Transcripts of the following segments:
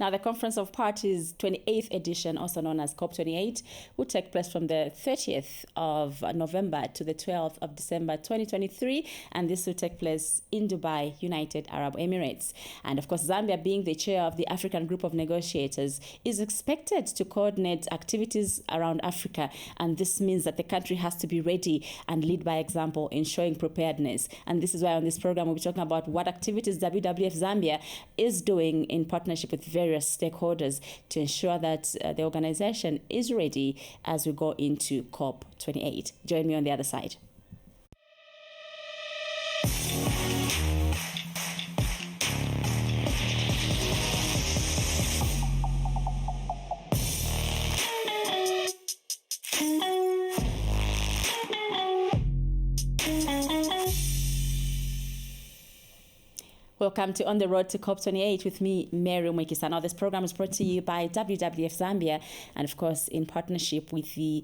Now, the Conference of Parties 28th edition, also known as COP28, will take place from the 30th of November to the 12th of December 2023, and this will take place in Dubai, United Arab Emirates. And of course, Zambia, being the chair of the African Group of Negotiators, is expected to coordinate activities around Africa, and this means that the country has to be ready and lead by example in showing preparedness. And this is why on this program we'll be talking about what activities WWF Zambia is doing in partnership with various stakeholders to ensure that the organization is ready as we go into COP28. Join me on the other side. Welcome to On the Road to COP28 with me, Mary Mwekisa. Now, this program is brought to you by WWF Zambia and, of course, in partnership with the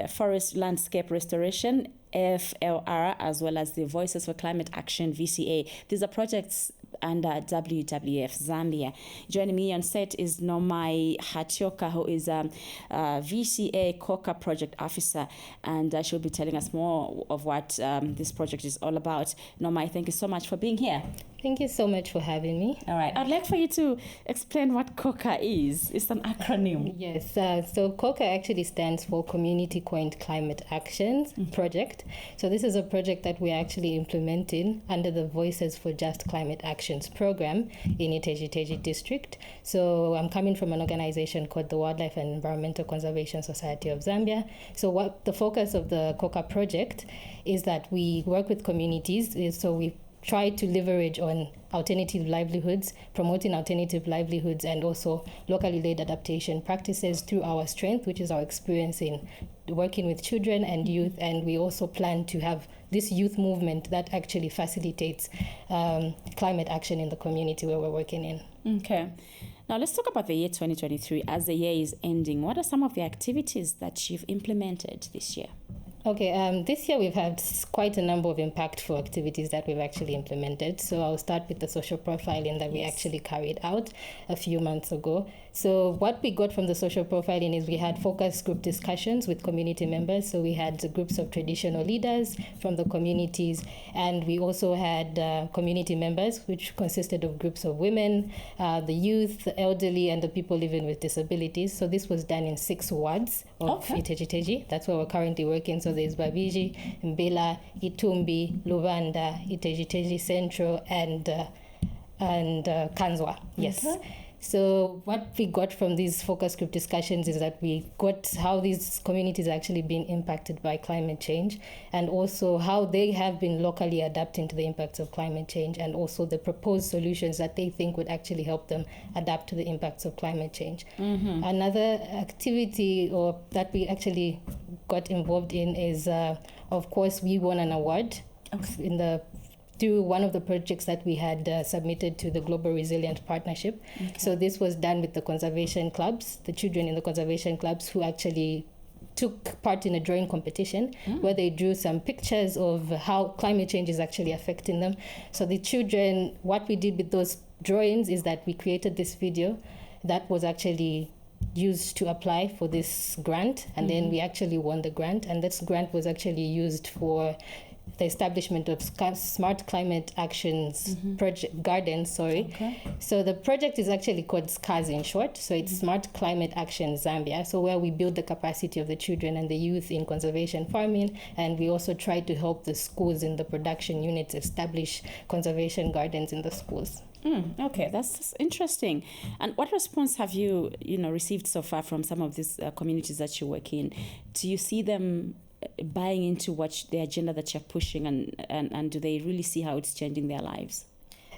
Forest Landscape Restoration, FLR, as well as the Voices for Climate Action, VCA. These are projects under WWF Zambia. Joining me on set is Nomayi Hatyoka, who is a VCA-CoCCA Project Officer, and she'll be telling us more of what this project is all about. Nomayi, thank you so much for being here. Thank you so much for having me. All right. I'd like for you to explain what CoCCA is. It's an acronym. Yes. So CoCCA actually stands for Community Coined Climate Actions Project. So this is a project that we're actually implementing under the Voices for Just Climate Actions program in Iteji district. So I'm coming from an organization called the Wildlife and Environmental Conservation Society of Zambia. So what the focus of the CoCCA project is that we work with communities. So we try to leverage on alternative livelihoods, promoting alternative livelihoods, and also locally led adaptation practices through our strength, which is our experience in working with children and youth. And we also plan to have this youth movement that actually facilitates climate action in the community where we're working in. Okay. Now let's talk about the year 2023. As the year is ending, what are some of the activities that you've implemented this year? Okay, this year we've had quite a number of impactful activities that we've actually implemented. So I'll start with the social profiling that we actually carried out a few months ago. So what we got from the social profiling is we had focus group discussions with community members. So we had groups of traditional leaders from the communities, and we also had community members, which consisted of groups of women, the youth, the elderly, and the people living with disabilities. So this was done in 6 wards of Iteji. That's where we're currently working. So there's Babiji, Mbela, Itumbi, Lubanda, Iteji Central, and Kanzwa. Yes. Okay. So what we got from these focus group discussions is that we got how these communities are actually being impacted by climate change, and also how they have been locally adapting to the impacts of climate change, and also the proposed solutions that they think would actually help them adapt to the impacts of climate change. Another activity that we actually got involved in is, of course, we won an award through one of the projects that we had submitted to the Global Resilient Partnership. So this was done with the conservation clubs, the children in the conservation clubs who actually took part in a drawing competition where they drew some pictures of how climate change is actually affecting them. So the children, what we did with those drawings is that we created this video that was actually used to apply for this grant, and then we actually won the grant, and this grant was actually used for the establishment of smart climate actions project gardens. So the project is actually called SCARS in short. So it's Smart Climate Action Zambia. So where we build the capacity of the children and the youth in conservation farming, and we also try to help the schools in the production units establish conservation gardens in the schools. Okay, that's interesting. And what response have you received so far from some of these communities that you work in? Do you see them buying into what the agenda that you're pushing, and do they really see how it's changing their lives?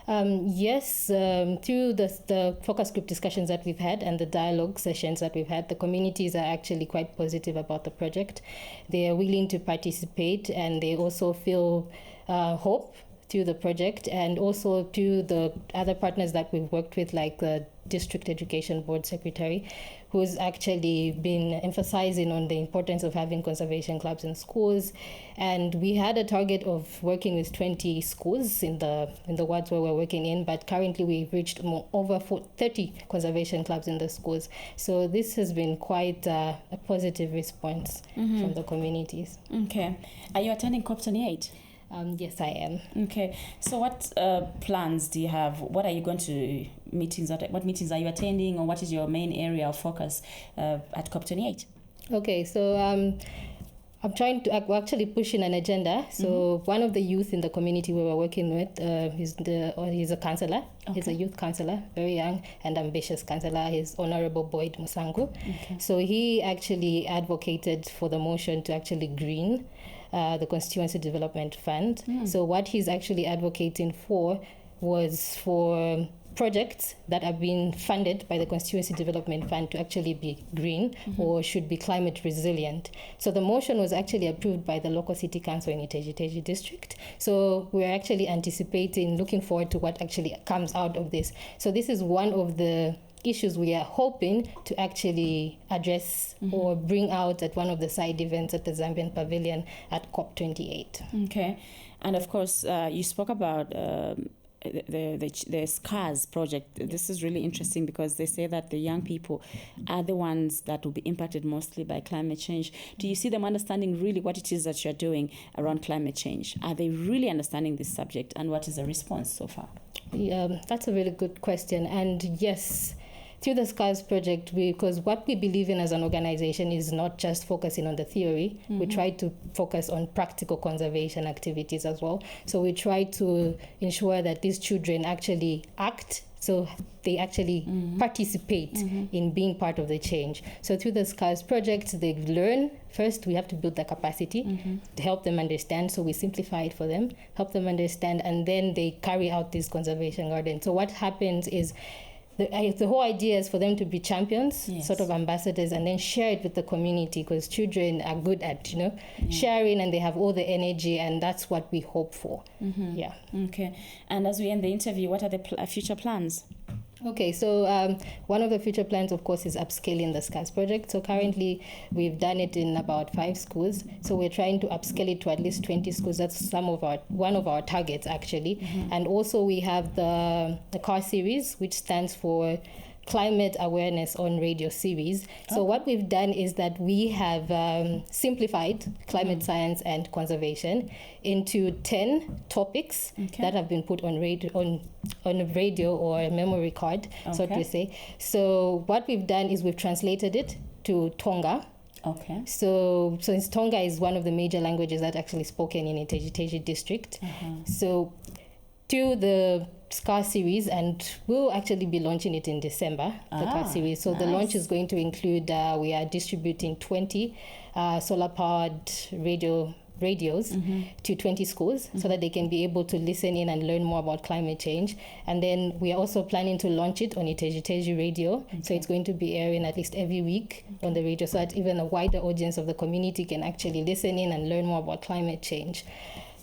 Yes, through the focus group discussions that we've had and the dialogue sessions that we've had, the communities are actually quite positive about the project. They are willing to participate, and they also feel hope to the project, and also to the other partners that we've worked with, like the District Education Board Secretary, who's actually been emphasizing on the importance of having conservation clubs in schools. And we had a target of working with 20 schools in the wards where we're working in, but currently we've reached over 30 conservation clubs in the schools. So this has been quite a positive response from the communities. Okay. Are you attending COP28? Yes, I am. Okay. So what plans do you have? What are you going to meetings? What meetings are you attending, or what is your main area of focus at COP28? Okay, so I'm trying to actually push in an agenda. So one of the youth in the community we were working with, he's a councillor. Okay. He's a youth councillor, very young and ambitious councillor. He's Honorable Boyd Musangu. Okay. So he actually advocated for the motion to actually green the Constituency Development Fund. So what he's actually advocating for was for projects that are being funded by the Constituency Development Fund to actually be green or should be climate resilient. So the motion was actually approved by the local city council in Iteji district. So we're actually anticipating, looking forward to what actually comes out of this. So this is one of the issues we are hoping to actually address or bring out at one of the side events at the Zambian Pavilion at COP28. Okay. And of course, you spoke about the SCARS project. This is really interesting because they say that the young people are the ones that will be impacted mostly by climate change. Do you see them understanding really what it is that you're doing around climate change? Are they really understanding this subject, and what is the response so far? Yeah, that's a really good question. And yes, through the SCARS project, because what we believe in as an organization is not just focusing on the theory, we try to focus on practical conservation activities as well. So we try to ensure that these children actually act, so they actually participate in being part of the change. So through the SCARS project, they learn. First, we have to build the capacity to help them understand. So we simplify it for them, help them understand, and then they carry out this conservation garden. So what happens is, the whole idea is for them to be champions, sort of ambassadors, and then share it with the community, because children are good at, sharing, and they have all the energy, and that's what we hope for. Yeah. Okay. And as we end the interview, what are the future plans? Okay, so one of the future plans, of course, is upscaling the SCARS project. So currently, we've done it in about 5 schools. So we're trying to upscale it to at least 20 schools. That's one of our targets, actually. And also, we have the CAR series, which stands for Climate Awareness on Radio series. So what we've done is that we have simplified climate science and conservation into 10 topics that have been put on a radio or a memory card, so to say. So what we've done is we've translated it to Tonga. Okay. So since Tonga is one of the major languages that actually spoken in Iteji district, so to the SCAR series, and we'll actually be launching it in December, the CAR series. So the launch is going to include, we are distributing 20 solar-powered radios to 20 schools so that they can be able to listen in and learn more about climate change. And then we are also planning to launch it on Iteji radio. So it's going to be airing at least every week on the radio, so that even a wider audience of the community can actually listen in and learn more about climate change.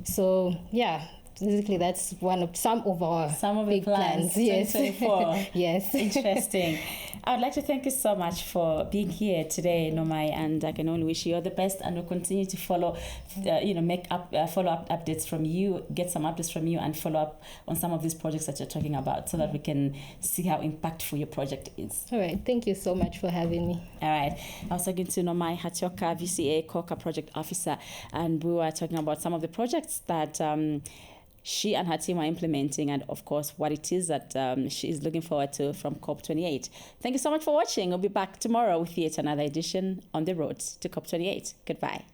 So, yeah. Basically, that's some of our big plans. Yes. 2024. Yes. Interesting. I would like to thank you so much for being here today, Nomayi, and I can only wish you all the best, and we'll continue to follow, make follow-up updates from you, get some updates from you, and follow up on some of these projects that you're talking about, so that we can see how impactful your project is. All right. Thank you so much for having me. All right. I was talking to Nomayi Hatyoka, VCA-CoCCA Project Officer, and we were talking about some of the projects that she and her team are implementing, and of course what it is that she is looking forward to from COP28. Thank you so much for watching. We'll be back tomorrow with yet another edition on the road to COP28. Goodbye.